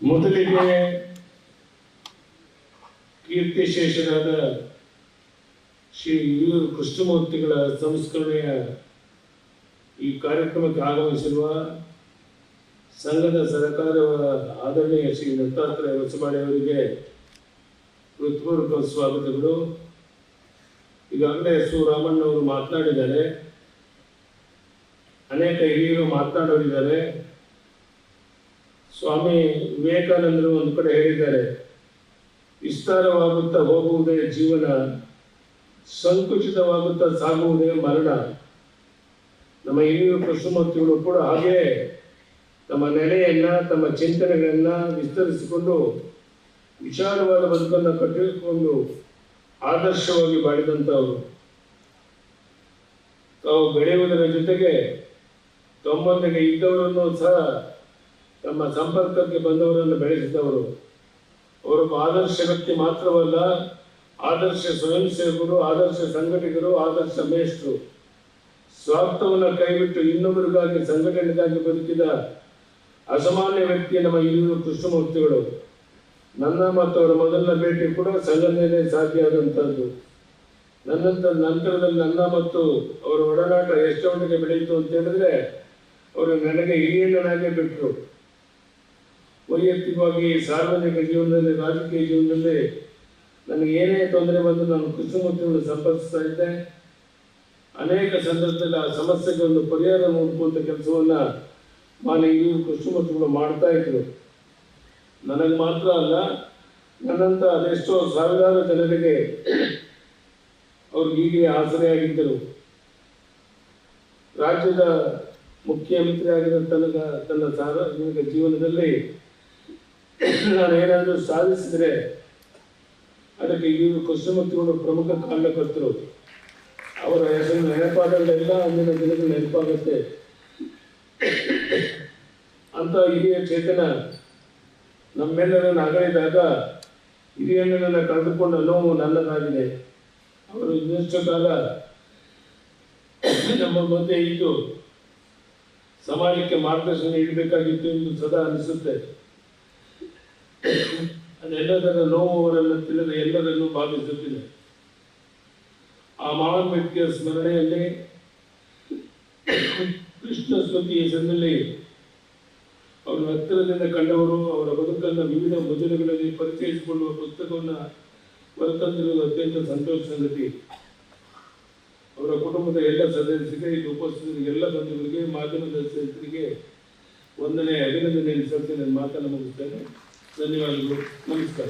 ಮೊದಲಿಗೆ ಕೀರ್ತಿಶೇಷರಾದ ಶ್ರೀ ಯು ಕೃಷ್ಣಮೂರ್ತಿಗಳ ಸಂಸ್ಕರಣೆಯ ಈ ಕಾರ್ಯಕ್ರಮಕ್ಕೆ ಆಗಮಿಸಿರುವ ಸಂಘದ ಸರಕಾರ ಆದರಣೀಯ ಶ್ರೀ ದತ್ತಾತ್ರೇಯ ಹೊಸಬಾಳೆ ಅವರಿಗೆ ಹೃತ್ಪೂರ್ವಕ ಸ್ವಾಗತಗಳು. ಈಗಾಗಲೇ ರಾಮಣ್ಣ ಅವರು ಮಾತನಾಡಿದ್ದಾರೆ, ಅನೇಕ ಹಿರಿಯರು ಮಾತನಾಡೋರಿದ್ದಾರೆ. ಸ್ವಾಮಿ ವಿವೇಕಾನಂದರು ಒಂದು ಕಡೆ ಹೇಳಿದ್ದಾರೆ, ವಿಸ್ತಾರವಾಗುತ್ತಾ ಹೋಗುವುದೇ ಜೀವನ, ಸಂಕುಚಿತವಾಗುತ್ತಾ ಸಾಗುವುದೇ ಮರಣ. ನಮ್ಮ ಹಿರಿಯ ಕೃಷ್ಣಮೂರ್ತಿಗಳು ಕೂಡ ಹಾಗೆ ತಮ್ಮ ನೆಲೆಯನ್ನ, ತಮ್ಮ ಚಿಂತನೆಗಳನ್ನ ವಿಸ್ತರಿಸಿಕೊಂಡು ವಿಶಾಲವಾದ ಬದುಕನ್ನು ಕಟ್ಟಿಕೊಂಡು ಆದರ್ಶವಾಗಿ ಬಾಳಿದಂಥವರು. ತಾವು ಬೆಳೆಯುವುದರ ಜೊತೆಗೆ ತಮ್ಮೊಂದಿಗೆ ಇದ್ದವರನ್ನು ಸಹ ತಮ್ಮ ಸಂಪರ್ಕಕ್ಕೆ ಬಂದವರನ್ನು ಬೆಳೆಸಿದವರು. ಅವರೊಬ್ಬ ಆದರ್ಶ ವ್ಯಕ್ತಿ ಮಾತ್ರವಲ್ಲ, ಆದರ್ಶ ಸ್ವಯಂ ಸೇವಕರು, ಆದರ್ಶ ಸಂಘಟಕರು, ಆದರ್ಶ ಮೇಷ್ಟ್ರು. ಸ್ವಾರ್ಥವನ್ನು ಕೈಬಿಟ್ಟು ಇನ್ನೊಬ್ಬರಿಗಾಗಿ, ಸಂಘಟನೆಗಾಗಿ ಬದುಕಿದ ಅಸಾಮಾನ್ಯ ವ್ಯಕ್ತಿ ನಮ್ಮ ಹಿರಿಯೂರು ಕೃಷ್ಣಮೂರ್ತಿಗಳು. ನನ್ನ ಮತ್ತು ಅವರ ಮೊದಲನ ಭೇಟಿ ಕೂಡ ಸಂಘಟನೆ ಸಾಧ್ಯ ಆದಂಥದ್ದು. ನಂತರದಲ್ಲಿ ನನ್ನ ಮತ್ತು ಅವರ ಒಡನಾಟ ಎಷ್ಟೋ ಮಟ್ಟಿಗೆ ಬೆಳೆಯಿತು ಅಂತ ಹೇಳಿದ್ರೆ, ಅವರು ನನಗೆ ಹಿರಿಯಣ್ಣನಾಗೇ ಬಿಟ್ಟರು. ವೈಯಕ್ತಿಕವಾಗಿ, ಸಾರ್ವಜನಿಕ ಜೀವನದಲ್ಲಿ, ರಾಜಕೀಯ ಜೀವನದಲ್ಲಿ ನನಗೆ ಏನೇ ತೊಂದರೆ ಬಂದು ನಾನು ಕೃಷ್ಣಮೂರ್ತಿಗಳನ್ನು ಸಂಪರ್ಕಿಸ್ತಾ ಇದ್ದೆ. ಅನೇಕ ಸಂದರ್ಭದಲ್ಲಿ ಆ ಸಮಸ್ಯೆಗೆ ಒಂದು ಪರಿಹಾರ ಹುಡುಕುವಂಥ ಕೆಲಸವನ್ನ ಮಾನ್ಯ ಹಿರಿಯೂರು ಕೃಷ್ಣಮೂರ್ತಿಗಳು ಮಾಡ್ತಾ ಇದ್ರು. ನನಗೆ ಮಾತ್ರ ಅಲ್ಲ, ನನ್ನಂತ ಅದೆಷ್ಟೋ ಸಾವಿರಾರು ಜನರಿಗೆ ಅವ್ರಿಗೆ ಹೀಗೆ ಆಸರೆಯಾಗಿದ್ದರು. ರಾಜ್ಯದ ಮುಖ್ಯಮಂತ್ರಿ ಆಗಿದ ತನ್ನ ಸಾರ್ವಜನಿಕ ಜೀವನದಲ್ಲಿ ನಾನು ಏನಾದರೂ ಸಾಧಿಸಿದರೆ ಅದಕ್ಕೆ ಹಿರಿಯೂರು ಕೃಷ್ಣಮೂರ್ತಿಗಳು ಪ್ರಮುಖ ಕಾರಣಕರ್ತರು. ಅವರ ಹೆಸರು ನೆನಪಾದಲ್ಲೆಲ್ಲ ಅಂದಿನ ದಿನಗಳು ನೆನಪಾಗುತ್ತೆ. ಅಂತ ಹಿರಿಯ ಚೇತನ ನಮ್ಮೆಲ್ಲರನ್ನು ಅಗಲಿದಾಗ ಹಿರಿಯಣ್ಣನನ್ನು ಕಳೆದುಕೊಂಡ ನೋವು ನನ್ನದಾಗಿದೆ. ಅವರು ಇನ್ನಷ್ಟು ಕಾಲ ನಮ್ಮ ಮಧ್ಯೆ ಇದ್ದು ಸಮಾಜಕ್ಕೆ ಮಾರ್ಗದರ್ಶನ ನೀಡಬೇಕಾಗಿತ್ತು ಎಂದು ಸದಾ ಅನಿಸುತ್ತೆ. ಅದೆಲ್ಲದರ ನೋವು ಅವರನ್ನು ತಿಳಿದ ಎಲ್ಲರನ್ನೂ ಭಾವಿಸುತ್ತಿದೆ. ಆ ಮಹಾನ್ ವ್ಯಕ್ತಿಯ ಸ್ಮರಣೆಯಲ್ಲಿ ಕೃಷ್ಣ ಸ್ಮೃತಿ ಹೆಸರಿನಲ್ಲಿ ಅವರು ಹತ್ತಿರದಿಂದ ಕಂಡವರು ಅವರ ಬದುಕನ್ನು ವಿವಿಧ ಮುದ್ರಣಗಳಲ್ಲಿ ಪರಿಚಯಿಸಿಕೊಳ್ಳುವ ಪುಸ್ತಕವನ್ನು ಹೊರತಂದಿರುವುದು ಅತ್ಯಂತ ಸಂತೋಷ ಸಂಗತಿ. ಅವರ ಕುಟುಂಬದ ಎಲ್ಲ ಸದಸ್ಯರಿಗೆ, ಇಲ್ಲಿ ಉಪಸ್ಥಿತರಿಗೆ, ಎಲ್ಲ ಬಂಧುಗಳಿಗೆ, ಮಾಧ್ಯಮದ ಸದಸ್ಯರಿಗೆ ವಂದನೆ, ಅಭಿನಂದನೆ ಸಲ್ಲಿಸಿ ನನ್ನ ಮಾತನ್ನು ಮುಗಿಸ್ತೇನೆ. ಧನ್ಯವಾದಗಳು. ನಮಸ್ಕಾರ.